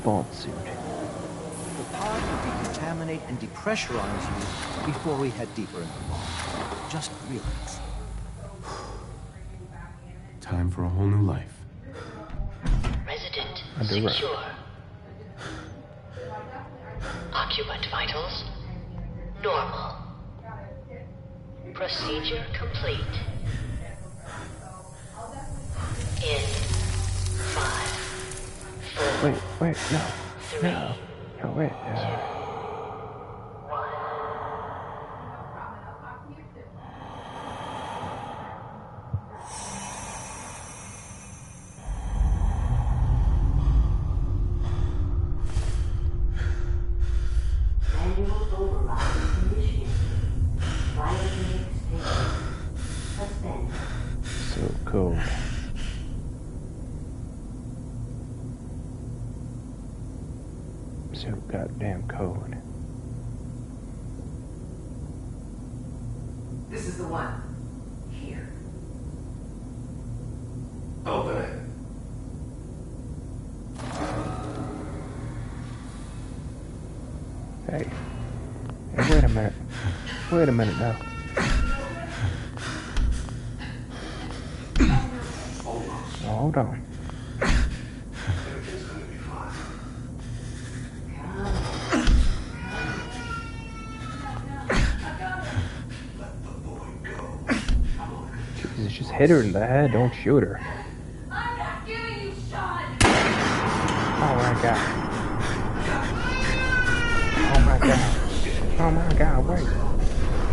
vault suit. The pod will decontaminate and depressurize you before we head deeper into the vault. Just relax. Time for a whole new life. Resident secure. Occupant vitals normal. Procedure complete. In 5, 4. Wait, no. 3, No, wait. 2, 1. Manual override initiated. Violating state. Suspend. So cold. So goddamn code. This is the one. Here. Open it. Hey, wait a minute. Wait a minute now. Hold on. Everything's gonna be fine. Let the boy go. Jesus, just hit her in the head. Don't shoot her. I'm not giving you shot! Oh my god. Oh my god. Oh my god, wait.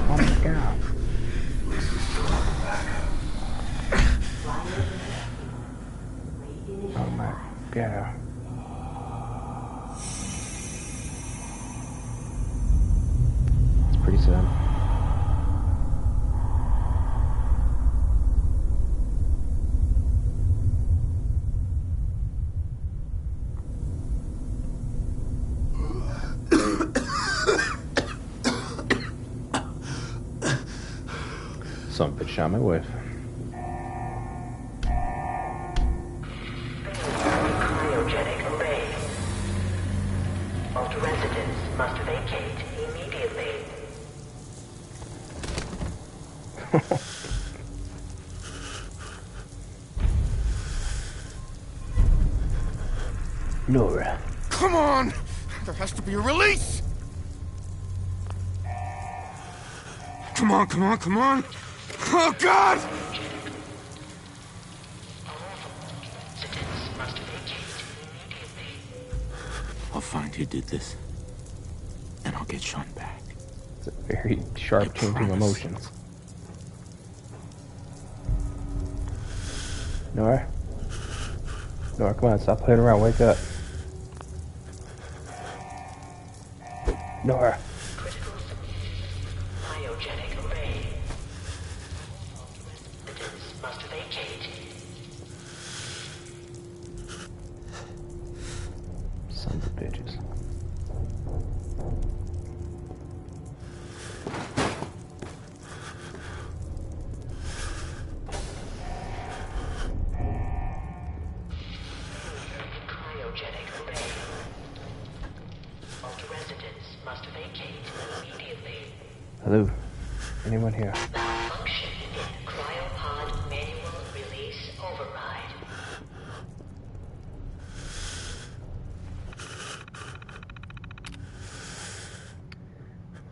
Oh my god. Oh my god. It's pretty sad. Some bitch shot my wife. Cryogenic array. Vault residents must vacate immediately. Nora. Come on! There has to be a release! Come on, come on, come on! Oh, God! Residents must vacate immediately. I'll find who did this. And I'll get Sean back. It's a very sharp changing promise. emotions. Nora? Nora, come on, stop playing around, wake up. Nora. Critical cryogenic array. Residents must vacate. Sons of bitches. Cryogenic array. Vault residents must vacate immediately. Hello? Anyone here? Malfunction in cryopod manual release override.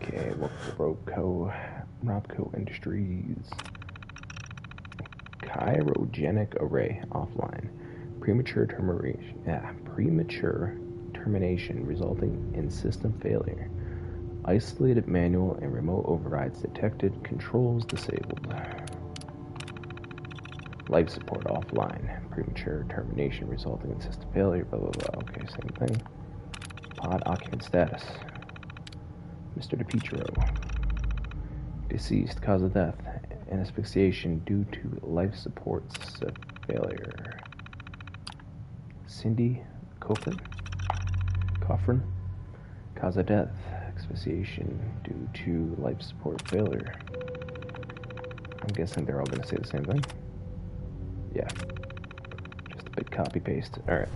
Okay, welcome to Robco Industries. Cryogenic array offline. Premature termination resulting in system failure. Isolated manual and remote overrides detected. Controls disabled. Life support offline. Premature termination resulting in system failure. Blah blah blah. Okay, same thing. Pod occupant status. Mr. DePietro. Deceased. Cause of death. And asphyxiation due to life support failure. Cindy Coffin. Cause of death. Asphyxiation due to life support failure. I'm guessing they're all going to say the same thing. Yeah. Just a big copy paste. Alright.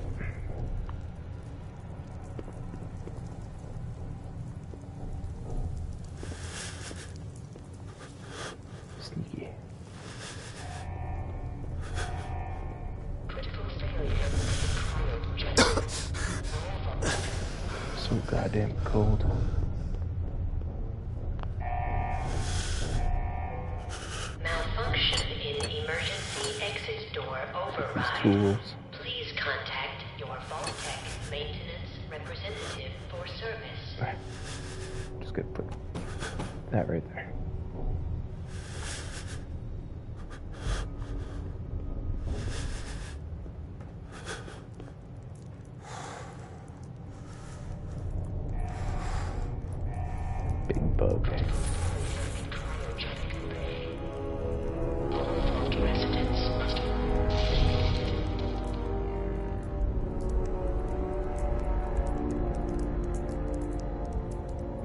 tools. Please contact your Vault-Tec maintenance representative for service. Alright. Just gonna put that right there. Big bug. Vault residents must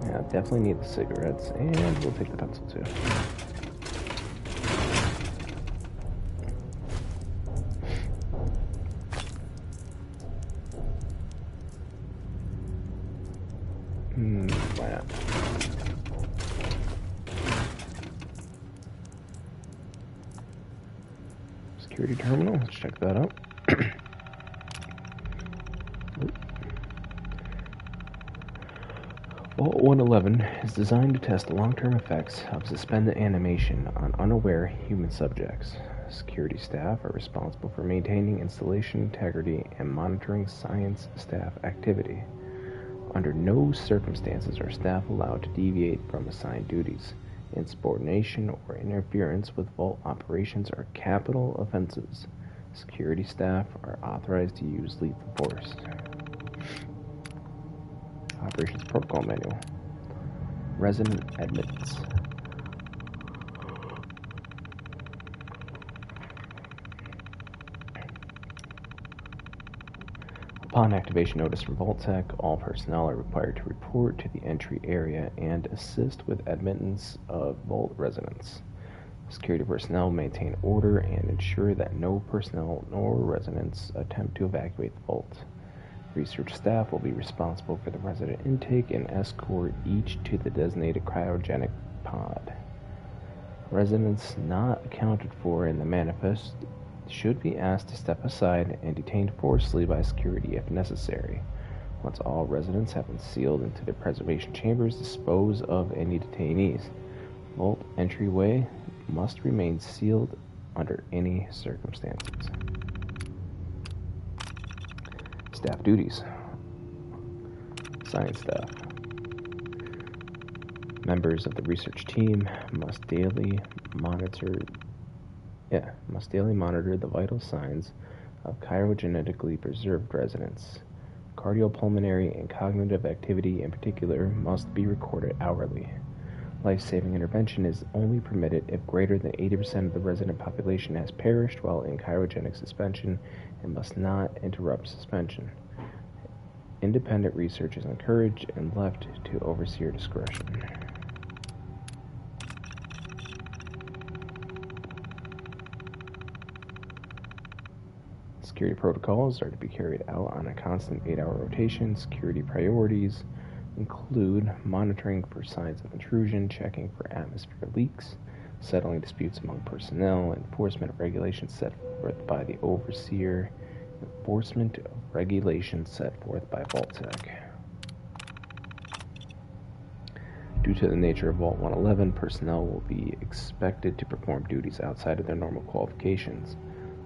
Yeah, definitely need the cigarettes, and we'll take the pencil too. Why not? Security terminal, let's check that out. Vault 111 is designed to test the long-term effects of suspended animation on unaware human subjects. Security staff are responsible for maintaining installation integrity and monitoring science staff activity. Under no circumstances are staff allowed to deviate from assigned duties. Insubordination or interference with Vault operations are capital offenses. Security staff are authorized to use lethal force. Operations Protocol Manual. Resident admittance. Upon activation notice from Vault-Tec, all personnel are required to report to the entry area and assist with admittance of Vault residents. Security personnel maintain order and ensure that no personnel nor residents attempt to evacuate the Vault. Research staff will be responsible for the resident intake and escort each to the designated cryogenic pod. Residents not accounted for in the manifest should be asked to step aside and detained forcibly by security if necessary. Once all residents have been sealed into their preservation chambers, dispose of any detainees. Vault entryway must remain sealed under any circumstances. Staff duties. Science staff. Members of the research team must daily monitor the vital signs of cryogenetically preserved residents. Cardiopulmonary and cognitive activity in particular must be recorded hourly. Life-saving intervention is only permitted if greater than 80% of the resident population has perished while in cryogenic suspension and must not interrupt suspension. Independent research is encouraged and left to overseer discretion. Security protocols are to be carried out on a constant 8-hour rotation. Security priorities include monitoring for signs of intrusion, checking for atmosphere leaks, settling disputes among personnel, enforcement of regulations set forth by the overseer, enforcement of regulations set forth by Vault-Tec. Due to the nature of Vault 111, personnel will be expected to perform duties outside of their normal qualifications,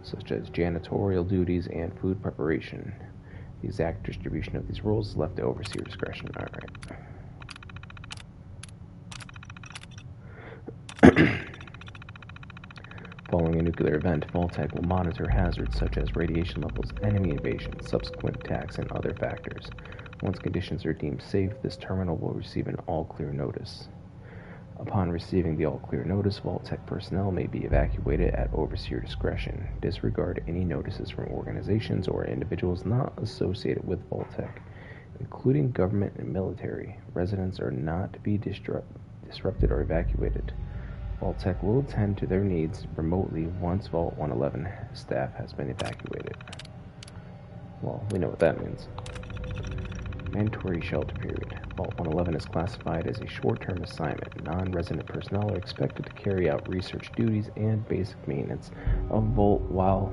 such as janitorial duties and food preparation. The exact distribution of these roles is left to overseer discretion. Alright. Following a nuclear event, Vault-Tec will monitor hazards such as radiation levels, enemy invasion, subsequent attacks, and other factors. Once conditions are deemed safe, this terminal will receive an all-clear notice. Upon receiving the all-clear notice, Vault-Tec personnel may be evacuated at overseer discretion. Disregard any notices from organizations or individuals not associated with Vault-Tec, including government and military. Residents are not to be disrupted or evacuated. Vault-Tec will attend to their needs remotely once Vault 111 staff has been evacuated. Well, we know what that means. Mandatory shelter period. Vault 111 is classified as a short-term assignment. Non-resident personnel are expected to carry out research duties and basic maintenance of the Vault while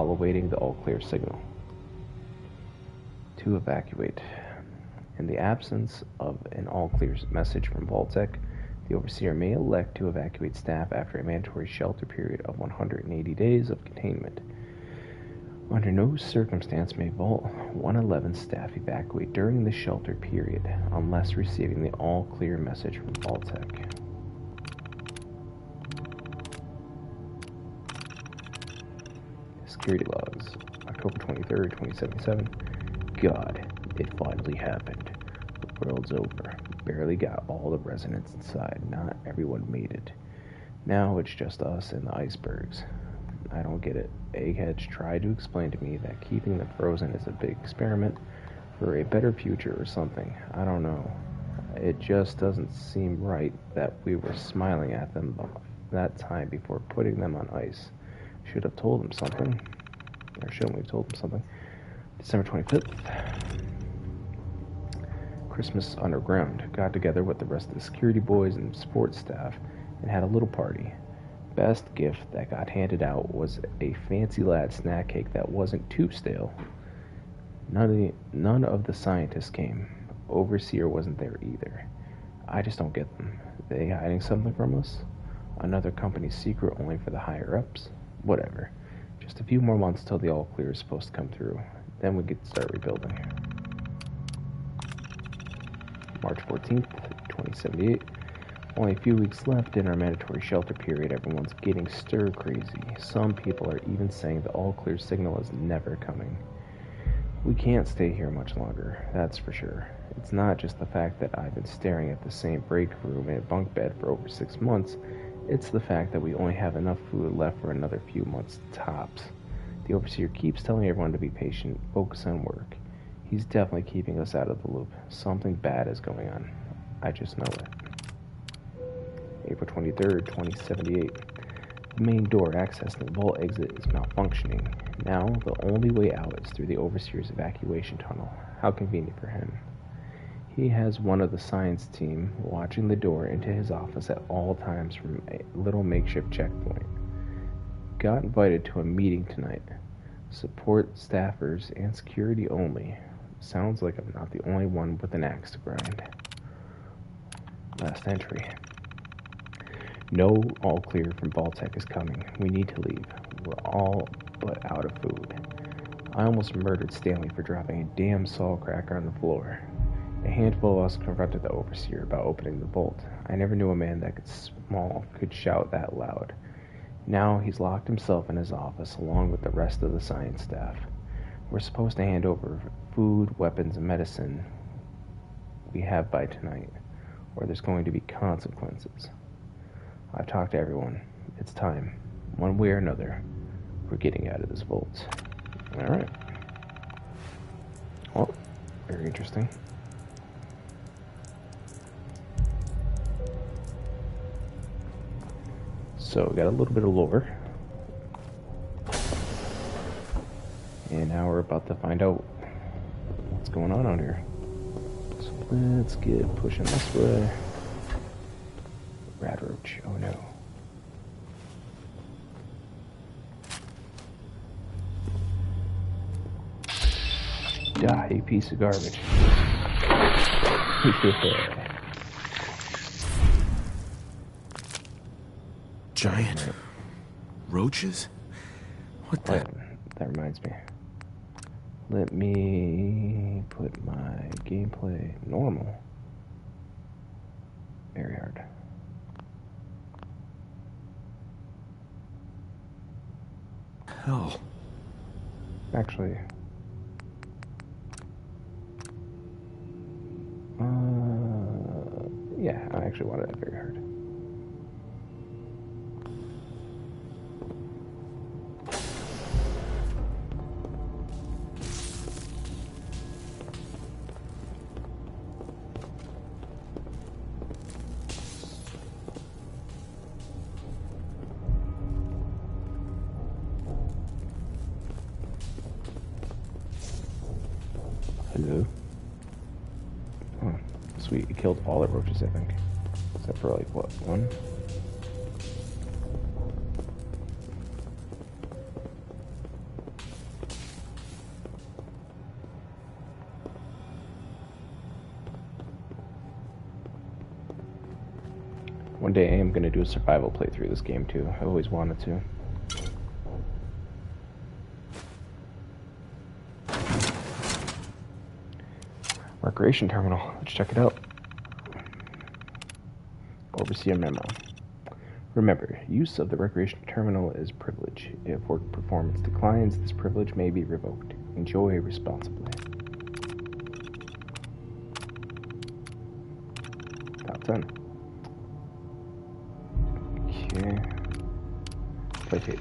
awaiting the all-clear signal to evacuate. In the absence of an all-clear message from Vault-Tec, the overseer may elect to evacuate staff after a mandatory shelter period of 180 days of containment. Under no circumstance may Vault 111 staff evacuate during the shelter period unless receiving the all-clear message from Vault-Tec. Security logs, October 23rd, 2077. God, it finally happened. The world's over. Barely got all the residents inside. Not everyone made it. Now it's just us and the icebergs. I don't get it. Eggheads tried to explain to me that keeping them frozen is a big experiment for a better future or something. I don't know. It just doesn't seem right that we were smiling at them that time before putting them on ice. Should have told them something. Or shouldn't we have told them something? December 25th. Christmas underground. Got together with the rest of the security boys and sports staff and had a little party. Best gift that got handed out was a fancy lad snack cake that wasn't too stale. None of the scientists came. Overseer wasn't there either. I just don't get them. They hiding something from us? Another company's secret only for the higher-ups? Whatever. Just a few more months till the all-clear is supposed to come through. Then we get to start rebuilding. March 14th, 2078. Only a few weeks left in our mandatory shelter period. Everyone's getting stir-crazy. Some people are even saying the all-clear signal is never coming. We can't stay here much longer, that's for sure. It's not just the fact that I've been staring at the same break room and bunk bed for over 6 months. It's the fact that we only have enough food left for another few months tops. The Overseer keeps telling everyone to be patient, focus on work. He's definitely keeping us out of the loop. Something bad is going on. I just know it. April 23rd, 2078. The main door accessing the vault exit is malfunctioning. Now, the only way out is through the Overseer's evacuation tunnel. How convenient for him. He has one of the science team watching the door into his office at all times from a little makeshift checkpoint. Got invited to a meeting tonight. Support staffers and security only. Sounds like I'm not the only one with an axe to grind. Last entry. No all clear from Vault-Tec is coming. We need to leave. We're all but out of food. I almost murdered Stanley for dropping a damn saw cracker on the floor. A handful of us confronted the Overseer about opening the vault. I never knew a man that could shout that loud. Now he's locked himself in his office along with the rest of the science staff. We're supposed to hand over food, weapons, and medicine we have by tonight, or there's going to be consequences. I've talked to everyone. It's time. One way or another, we're getting out of this vault. Alright. Well, very interesting. So, we got a little bit of lore. And now we're about to find out what's going on out here. So let's get pushing this way. Rad roach, oh no. Die, piece of garbage. Giant roaches? What the? That reminds me. Let me put my gameplay normal. Very hard. Hell. Actually. Yeah, I actually wanted it very hard. Hello. Oh, sweet. It killed all the roaches, I think. Except for, like, what, one? One day I am going to do a survival playthrough of this game, too. I always wanted to. Recreation terminal. Let's check it out. Overseer memo. Remember, use of the recreation terminal is privilege. If work performance declines, this privilege may be revoked. Enjoy responsibly. Top 10. Okay. Play tape.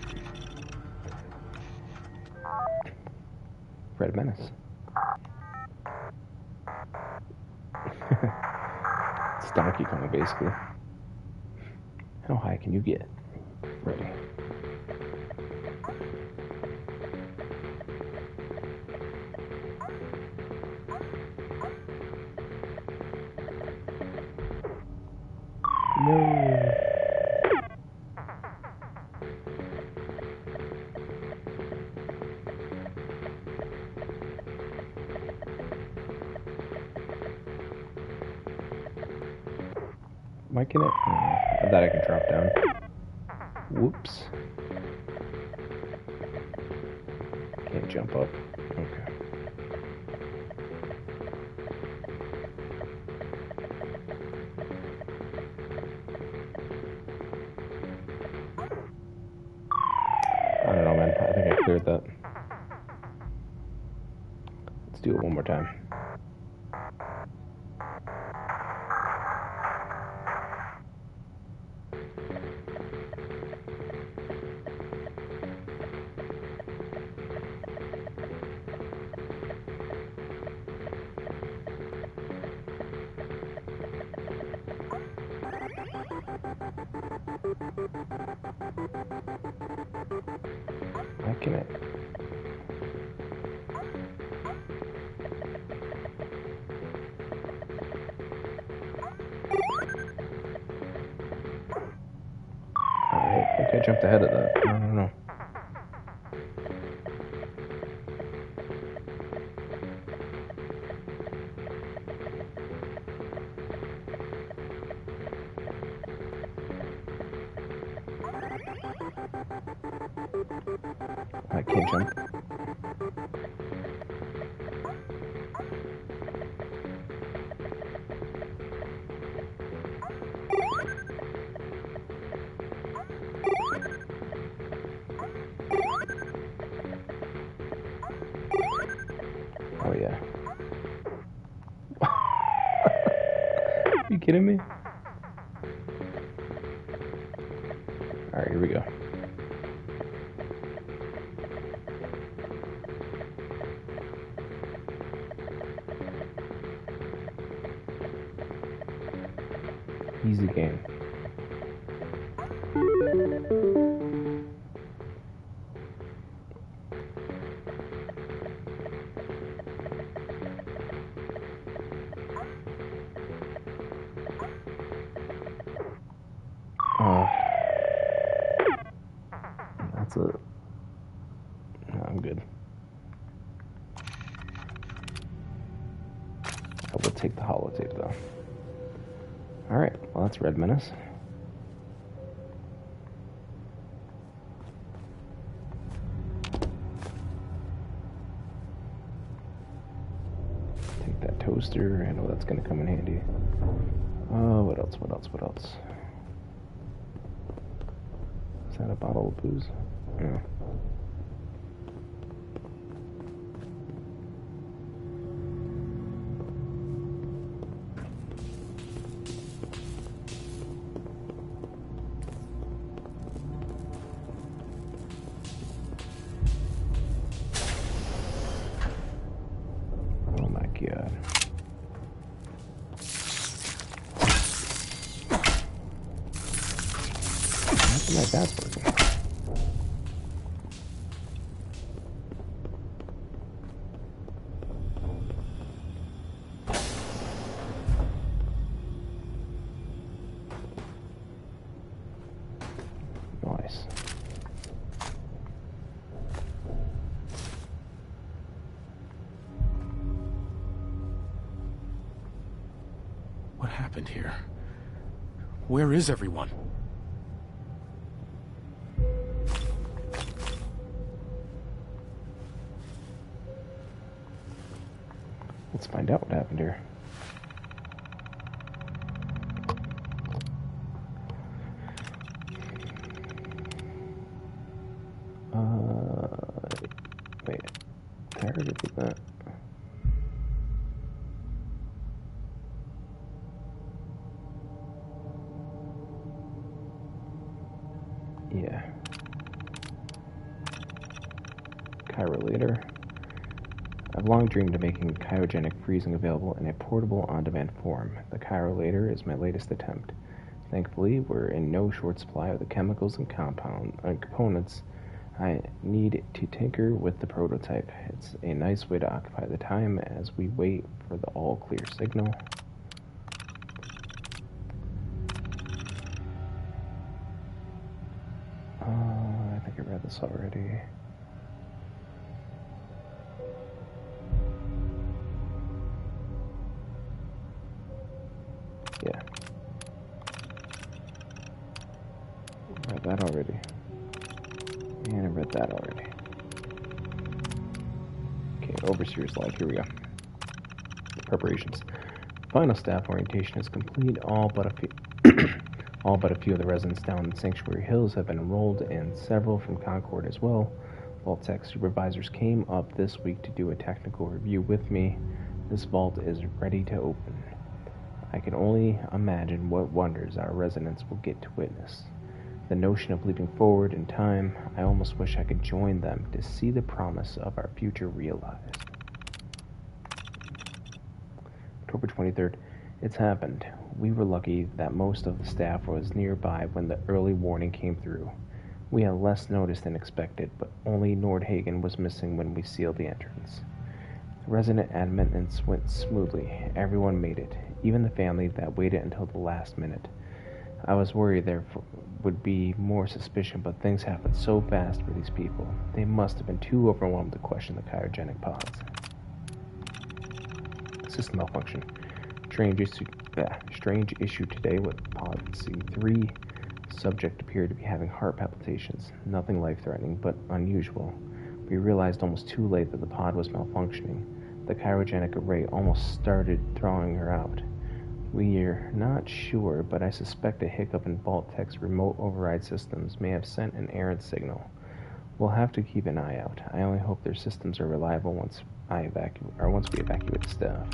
Red Menace. It's Donkey Kong, basically. How high can you get? Ready. No. Why can it? I thought I could drop down. Whoops. Can't jump up. Okay. I don't know, man. I think I cleared that. Let's do it one more time. Why can it? I think I jumped ahead of that. I don't know. I can't jump. Oh yeah. Are you kidding me? Alright, here we go. Easy game. That's it. No, I'm good. I will take the holotape though. Alright, well that's Red Menace. Take that toaster, I know that's gonna come in handy. What else? Is that a bottle of booze? No. Oh my god. How come my bat's working? Nice. What happened here? Where is everyone? Let's find out what happened here. Wait. Did I already do that? Yeah. Chirolator. I've long dreamed of making cryogenic freezing available in a portable, on-demand form. The Chirolator is my latest attempt. Thankfully, we're in no short supply of the chemicals and components I need to tinker with the prototype. It's a nice way to occupy the time as we wait for the all-clear signal. I think I read this already. Yeah. Read that already. And I read that already. Okay, Overseer's Log, here we go. Preparations. Final staff orientation is complete. All but a few of the residents down in the Sanctuary Hills have been enrolled, and several from Concord as well. Vault Tech supervisors came up this week to do a technical review with me. This vault is ready to open. I can only imagine what wonders our residents will get to witness. The notion of leaping forward in time, I almost wish I could join them to see the promise of our future realized. October 23rd. It's happened. We were lucky that most of the staff was nearby when the early warning came through. We had less notice than expected, but only Nordhagen was missing when we sealed the entrance. The resident admittance went smoothly. Everyone made it, even the family that waited until the last minute. I was worried there would be more suspicion, but things happened so fast for these people. They must have been too overwhelmed to question the cryogenic pods. System malfunction. Strange issue today with pod C3. Subject appeared to be having heart palpitations. Nothing life-threatening, but unusual. We realized almost too late that the pod was malfunctioning. The cryogenic array almost started throwing her out. We're not sure, but I suspect a hiccup in Vault Tech's remote override systems may have sent an errant signal. We'll have to keep an eye out. I only hope their systems are reliable once we evacuate the staff.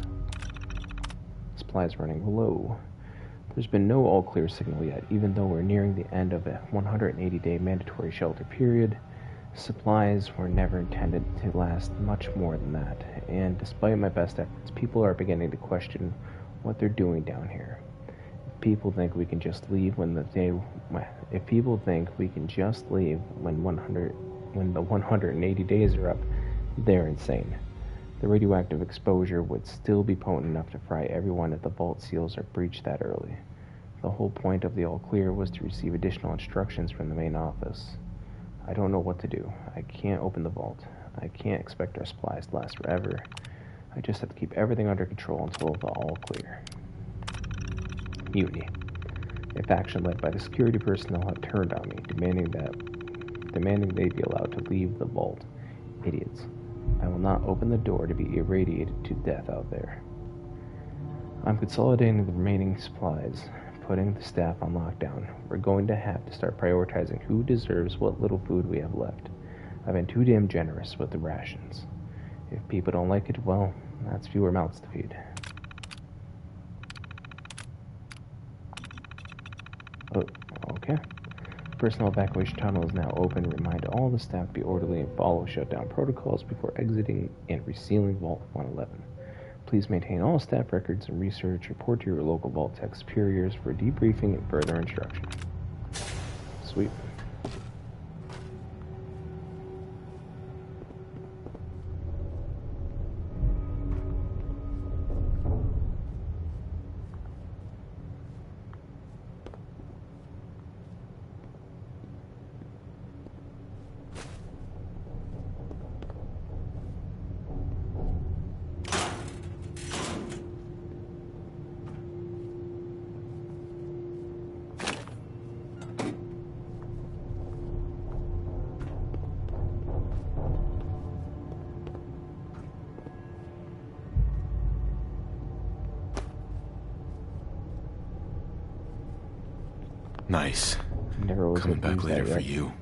Supplies running low. There's been no all-clear signal yet, even though we're nearing the end of a 180-day mandatory shelter period. Supplies were never intended to last much more than that, and despite my best efforts, people are beginning to question what they're doing down here. If people think we can just leave when the 180 days are up, they're insane. The radioactive exposure would still be potent enough to fry everyone if the vault seals are breached that early. The whole point of the all-clear was to receive additional instructions from the main office. I don't know what to do. I can't open the vault. I can't expect our supplies to last forever. I just have to keep everything under control until the all-clear. Mutiny. A faction led by the security personnel have turned on me, demanding they be allowed to leave the vault. Idiots. I will not open the door to be irradiated to death out there. I'm consolidating the remaining supplies, putting the staff on lockdown. We're going to have to start prioritizing who deserves what little food we have left. I've been too damn generous with the rations. If people don't like it, well, that's fewer mouths to feed. Oh, okay. Personal evacuation tunnel is now open. Remind all the staff to be orderly and follow shutdown protocols before exiting and resealing Vault 111. Please maintain all staff records and research. Report to your local Vault Tech superiors for debriefing and further instruction. Sweet. Nice. Never was Coming gonna back use later that for yet. you.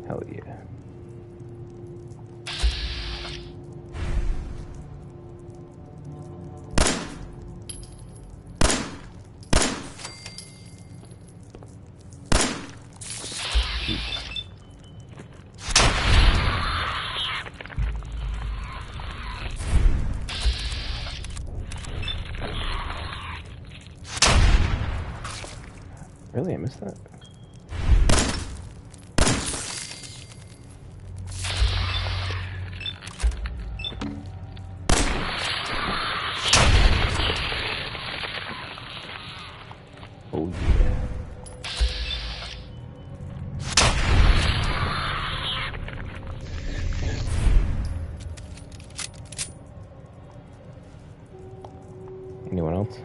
Hell yeah. Really? I missed that? Oh yeah. Anyone else?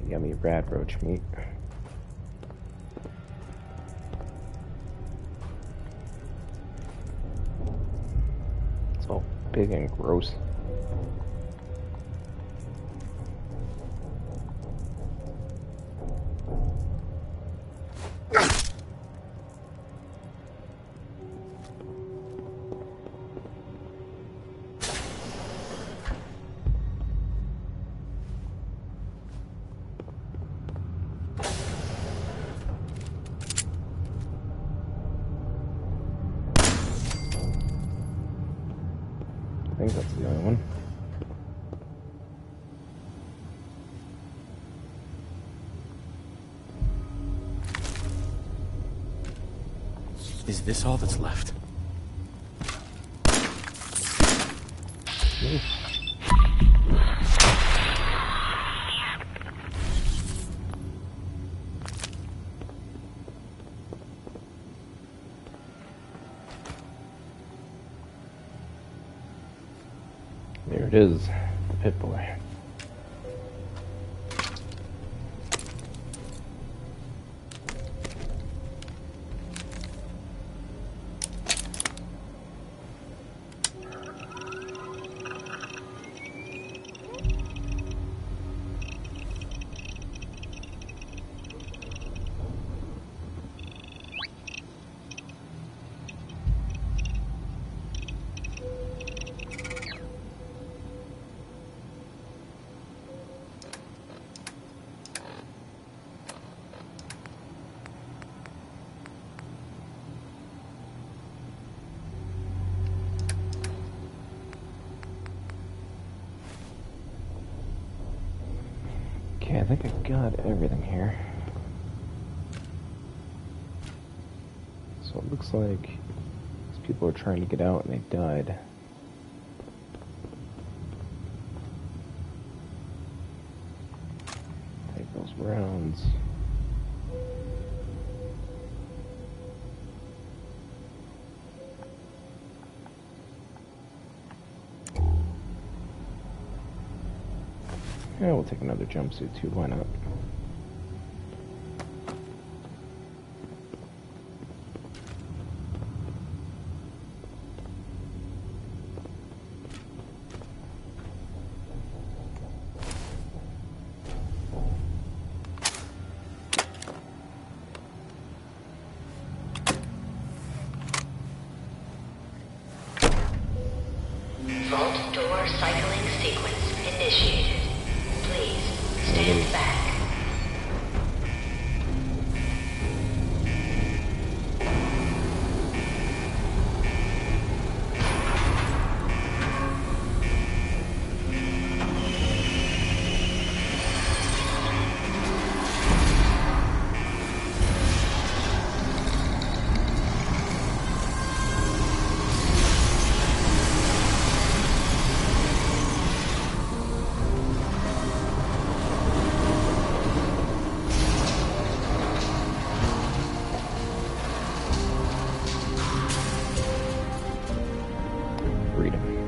Yummy rad roach meat. It's all big and gross. I think that's the only one. Is this all that's left? There it is, the pit boy. Okay, I think I got everything here. So it looks like these people are trying to get out and they died. Take those rounds. Yeah, we'll take another jumpsuit too, why not? Vault door cycling sequence initiated. Please stand back. freedom.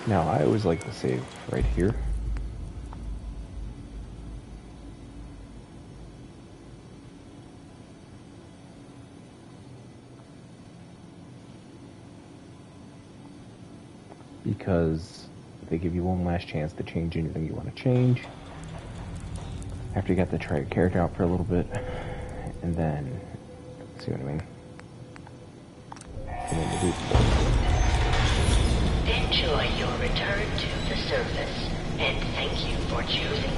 Now, I always like to save right here. Because they give you one last chance to change anything you want to change. After you got to try your character out for a little bit. And then, see what I mean? And then you do. Enjoy your return to the surface, and thank you for choosing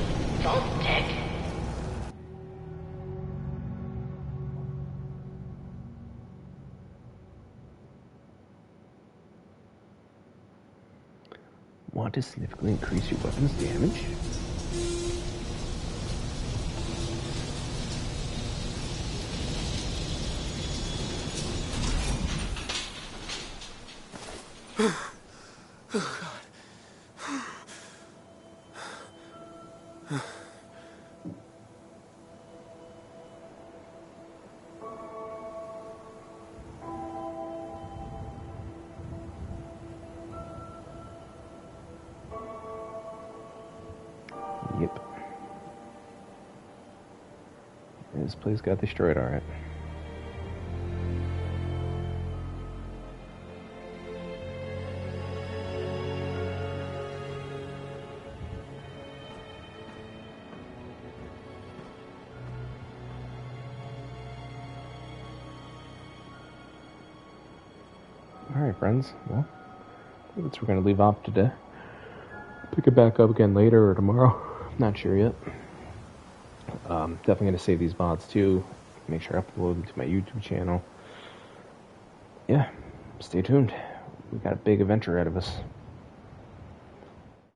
Vault Tech. Want to significantly increase your weapon's damage? Yep. This place got destroyed, alright. Alright, friends. Well, I think we're going to leave off today. Pick it back up again later or tomorrow. Not sure yet. Definitely going to save these VODs too. Make sure I upload them to my YouTube channel. Yeah, stay tuned. We got a big adventure ahead of us.